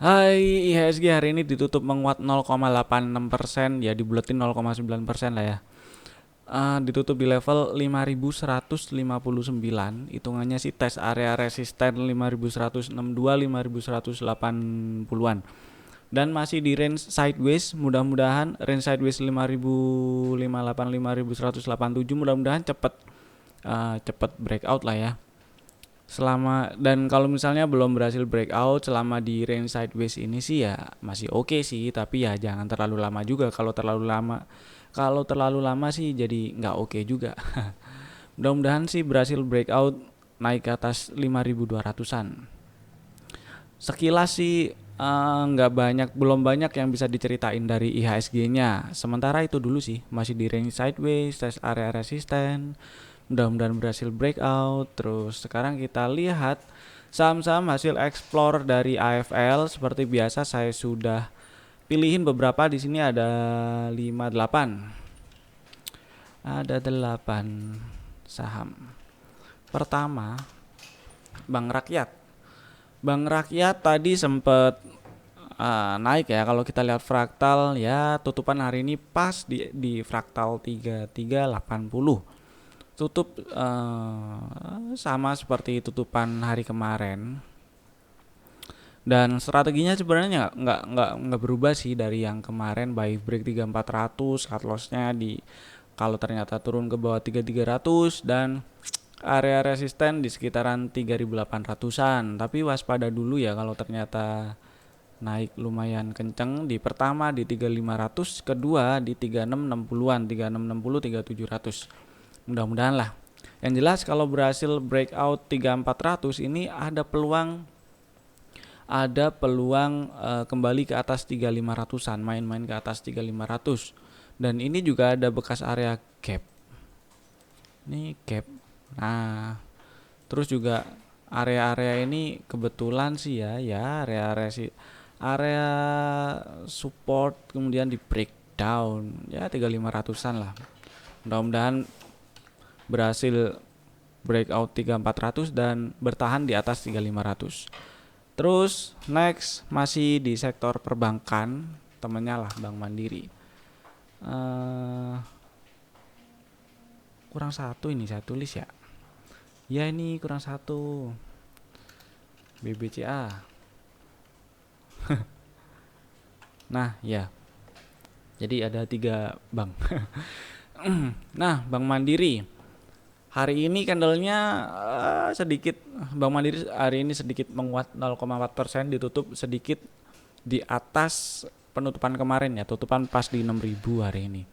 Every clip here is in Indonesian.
Hai, IHSG hari ini ditutup menguat 0,86%, ya dibulatin 0,9% lah ya. Ditutup di level 5159, hitungannya sih tes area resisten 5162, 5180-an. Dan masih di range sideways, mudah-mudahan range sideways 5058, 5187 mudah-mudahan cepet breakout lah ya. Dan kalau misalnya belum berhasil breakout selama di range sideways ini sih ya masih oke sih, tapi ya jangan terlalu lama juga. Kalau terlalu lama sih jadi nggak oke juga. Mudah-mudahan sih berhasil breakout naik ke atas 5200-an. Sekilas sih belum banyak yang bisa diceritain dari IHSG-nya. Sementara itu dulu sih, masih di range sideways, tes area resisten. Mudah-mudahan berhasil breakout. Terus sekarang kita lihat saham-saham hasil explore dari AFL. Seperti biasa saya sudah pilihin beberapa. Di sini ada 5 8. Ada 8 saham. Pertama, Bank Rakyat. Bank Rakyat tadi sempat naik ya. Kalau kita lihat fraktal ya, tutupan hari ini pas di fraktal 3380. Tutup sama seperti tutupan hari kemarin. Dan strateginya sebenarnya nggak berubah sih dari yang kemarin. Buy break 3400, cut lossnya di kalau ternyata turun ke bawah 3300, dan area resisten di sekitaran 3800-an. Tapi waspada dulu ya kalau ternyata naik lumayan kenceng. Di pertama di 3500, kedua di 3660-an, 3660, 3700. Mudah-mudahan lah. Yang jelas kalau berhasil breakout 3400 ini ada peluang kembali ke atas 3500-an, main-main ke atas 3500. Dan ini juga ada bekas area gap. Ini gap. Nah, terus juga area-area ini kebetulan sih ya area support kemudian di breakdown ya 3500-an lah. Mudah-mudahan berhasil breakout 3400 dan bertahan di atas 3500. Terus next masih di sektor perbankan, temennya lah Bank Mandiri. Kurang satu ini saya tulis ya. Ya ini kurang satu. BBCA. Nah ya. Jadi ada 3 bank. Nah, Bank Mandiri hari ini candlenya sedikit. Bank Mandiri hari ini sedikit menguat 0,4%, ditutup sedikit di atas penutupan kemarin ya. Tutupan pas di 6000 hari ini.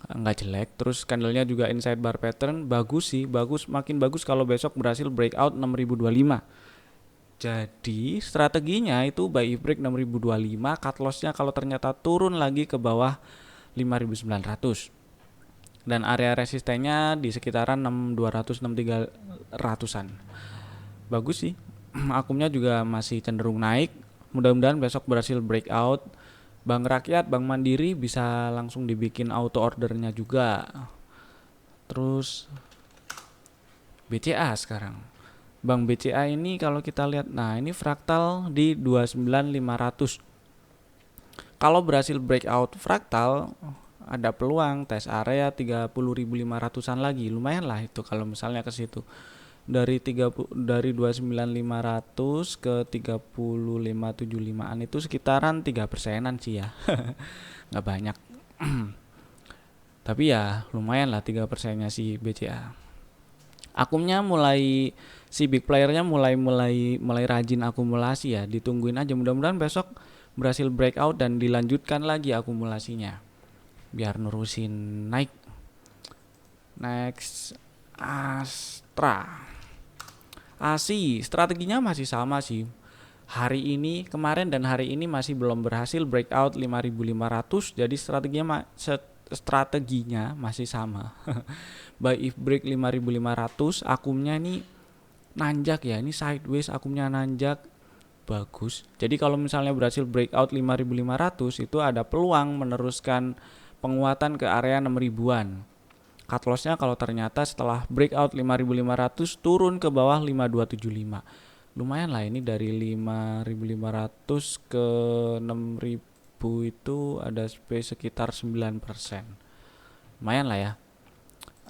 Nggak jelek. Terus candlenya juga inside bar pattern, bagus sih, makin bagus kalau besok berhasil breakout 6025. Jadi strateginya itu buy break 6025, cut lossnya kalau ternyata turun lagi ke bawah 5900. Dan area resistennya di sekitaran 6200, 6300-an. Bagus sih. Akumnya juga masih cenderung naik. Mudah-mudahan besok berhasil breakout. Bank Rakyat, Bank Mandiri bisa langsung dibikin auto ordernya juga. Terus BCA sekarang. Bank BCA ini kalau kita lihat, nah ini fraktal di 29500. Kalau berhasil breakout fraktal, ada peluang tes area 30.500-an lagi. Lumayan lah itu kalau misalnya ke situ. Dari 29.500 ke 35.75-an itu sekitaran 3%-an sih ya. Nggak banyak. Tapi ya lumayan lah 3%-nya si BCA. Akumnya si big playernya mulai rajin akumulasi ya. Ditungguin aja, mudah-mudahan besok berhasil breakout dan dilanjutkan lagi akumulasinya biar nerusin naik. Next, Astra. Strateginya masih sama sih. Kemarin dan hari ini masih belum berhasil breakout 5500, jadi strateginya masih sama. Buy if break 5500, akumnya ini nanjak ya. Ini sideways, akumnya nanjak. Bagus. Jadi kalau misalnya berhasil breakout 5500, itu ada peluang meneruskan penguatan ke area 6000-an. Cut lossnya kalau ternyata setelah breakout 5500 turun ke bawah 5275. lumayan lah, ini dari 5.500 ke 6.000 itu ada space sekitar 9%. Lumayan lah ya.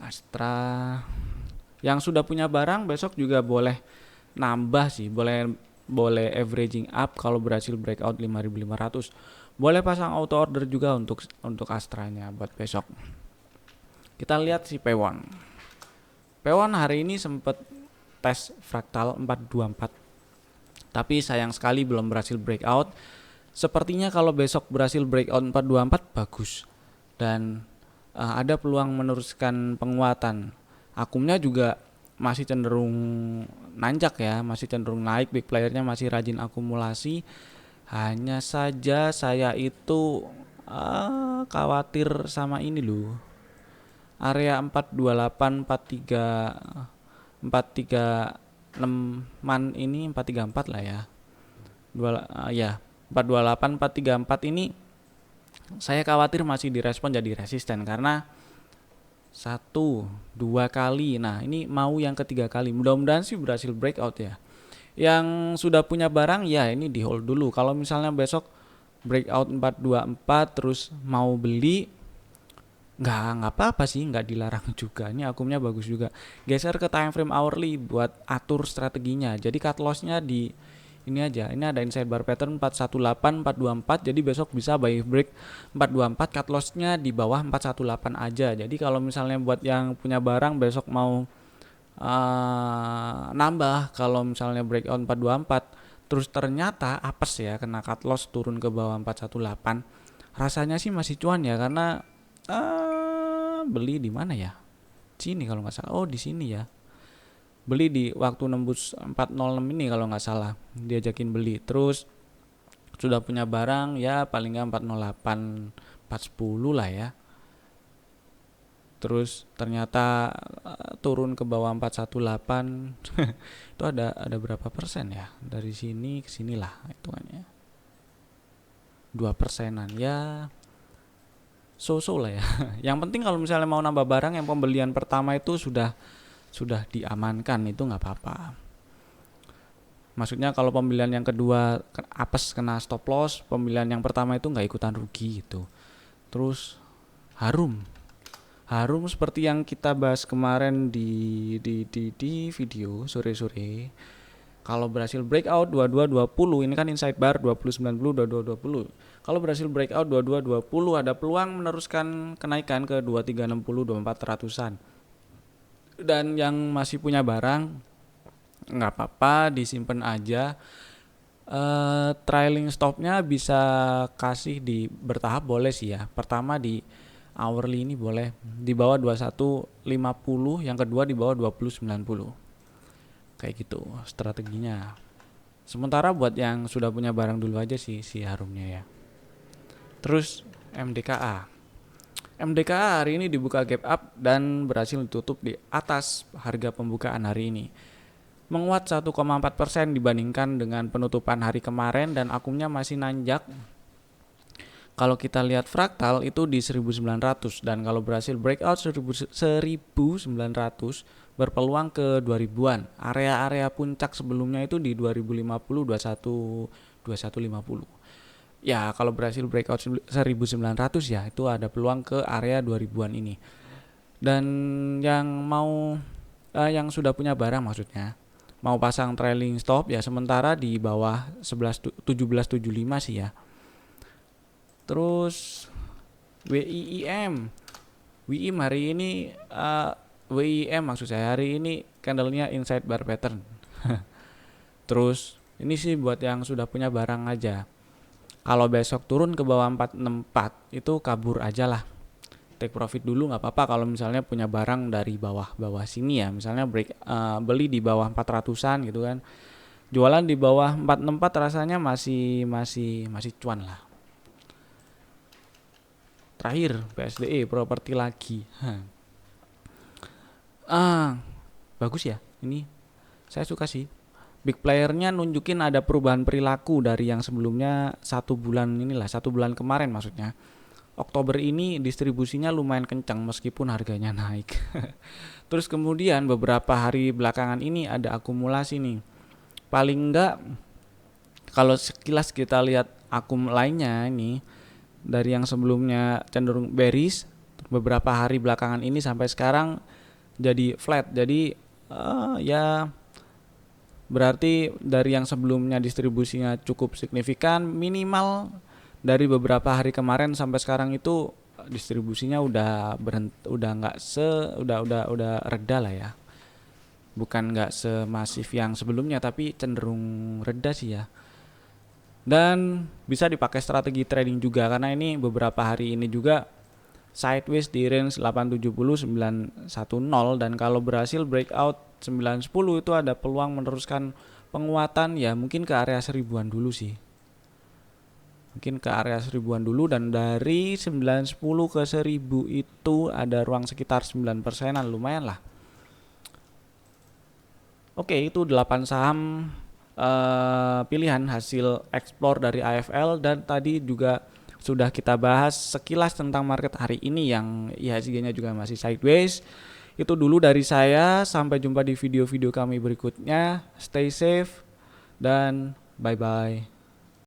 Astra yang sudah punya barang besok juga boleh nambah sih, boleh boleh averaging up kalau berhasil breakout 5.500. Boleh pasang auto order juga untuk Astranya buat besok. Kita lihat si P1. P1 hari ini sempat tes fraktal 424. Tapi sayang sekali belum berhasil breakout. Sepertinya kalau besok berhasil breakout 424 bagus. Dan ada peluang meneruskan penguatan. Akumnya juga masih cenderung nanjak ya, masih cenderung naik, big playernya masih rajin akumulasi. Hanya saja saya itu khawatir sama ini loh. Area 428, 436 man ini, 434 lah ya. Ya, 428, 434 ini saya khawatir masih direspon jadi resisten karena 1, 2 kali. Nah, ini mau yang ketiga kali. Mudah-mudahan sih berhasil breakout ya. Yang sudah punya barang ya ini di hold dulu. Kalau misalnya besok breakout 424 terus mau beli, nggak apa-apa sih, nggak dilarang juga. Ini akumnya bagus juga. Geser ke time frame hourly buat atur strateginya. Jadi cut lossnya di ini aja. Ini ada inside bar pattern 418, 424. Jadi besok bisa buy break 424, cut lossnya di bawah 418 aja. Jadi kalau misalnya buat yang punya barang besok mau nambah, kalau misalnya breakout 424 terus ternyata apes ya, kena cut loss turun ke bawah 418, rasanya sih masih cuan ya, karena beli di mana ya? Sini kalau nggak salah. Oh, di sini ya. Beli di waktu nembus 406 ini kalau nggak salah. Diajakin beli. Terus sudah punya barang ya paling nggak 408, 410 lah ya. Terus ternyata turun ke bawah 418. Itu ada berapa persen ya? Dari sini ke sinilah hitungannya. 2%-an ya. So-so lah ya. Yang penting kalau misalnya mau nambah barang, yang pembelian pertama itu sudah diamankan, itu nggak apa-apa. Maksudnya kalau pembelian yang kedua apes kena stop loss, pembelian yang pertama itu nggak ikutan rugi gitu. Terus harum seperti yang kita bahas kemarin di video sore-sore. Kalau berhasil breakout 2220, ini kan inside bar 2090, 2220. Kalau berhasil breakout 2220 ada peluang meneruskan kenaikan ke 2360, 2400-an. Dan yang masih punya barang nggak apa-apa, disimpan aja. Trailing stopnya bisa kasih di bertahap boleh sih ya. Pertama di hourly ini boleh di bawah 2150, yang kedua di bawah 2090. Kayak gitu strateginya. Sementara buat yang sudah punya barang dulu aja sih si harumnya ya. Terus MDKA hari ini dibuka gap up dan berhasil ditutup di atas harga pembukaan hari ini. Menguat 1,4% dibandingkan dengan penutupan hari kemarin dan akumnya masih nanjak. Kalau kita lihat fraktal itu di 1900, dan kalau berhasil breakout 1900 berpeluang ke 2000-an. Area-area puncak sebelumnya itu di 2050, 2150. Ya, kalau berhasil breakout 1900 ya itu ada peluang ke area 2000-an ini. Dan yang mau yang sudah punya barang maksudnya mau pasang trailing stop ya sementara di bawah 1775 sih ya. Terus WIIM hari ini WIM maksud saya hari ini candlenya inside bar pattern. Terus ini sih buat yang sudah punya barang aja. Kalau besok turun ke bawah 464 itu kabur aja lah. Take profit dulu nggak apa-apa kalau misalnya punya barang dari bawah sini ya. Misalnya beli di bawah 400-an gitu kan. Jualan di bawah 464 rasanya masih cuan lah. Terakhir PSDE properti lagi. Bagus ya. Ini saya suka sih. Big playernya nunjukin ada perubahan perilaku dari yang sebelumnya 1 bulan kemarin maksudnya. Oktober ini distribusinya lumayan kencang meskipun harganya naik. Terus kemudian beberapa hari belakangan ini ada akumulasi nih. paling enggak kalau sekilas kita lihat akun lainnya ini dari yang sebelumnya cenderung bearish, beberapa hari belakangan ini sampai sekarang jadi flat. Jadi ya berarti dari yang sebelumnya distribusinya cukup signifikan, minimal dari beberapa hari kemarin sampai sekarang itu distribusinya udah udah nggak udah reda lah ya. Bukan nggak semasif yang sebelumnya, tapi cenderung reda sih ya. Dan bisa dipakai strategi trading juga, karena ini beberapa hari ini juga sideways di range 870 910, dan kalau berhasil breakout 910 itu ada peluang meneruskan penguatan ya, mungkin ke area 1000-an dulu sih. Mungkin ke area 1000-an dulu, dan dari 910 ke 1000 itu ada ruang sekitar 9%-an, lumayan lah. Oke, itu 8 saham pilihan hasil explore dari AFL, dan tadi juga sudah kita bahas sekilas tentang market hari ini yang IHSG-nya juga masih sideways. Itu dulu dari saya, sampai jumpa di video-video kami berikutnya. Stay safe dan bye-bye.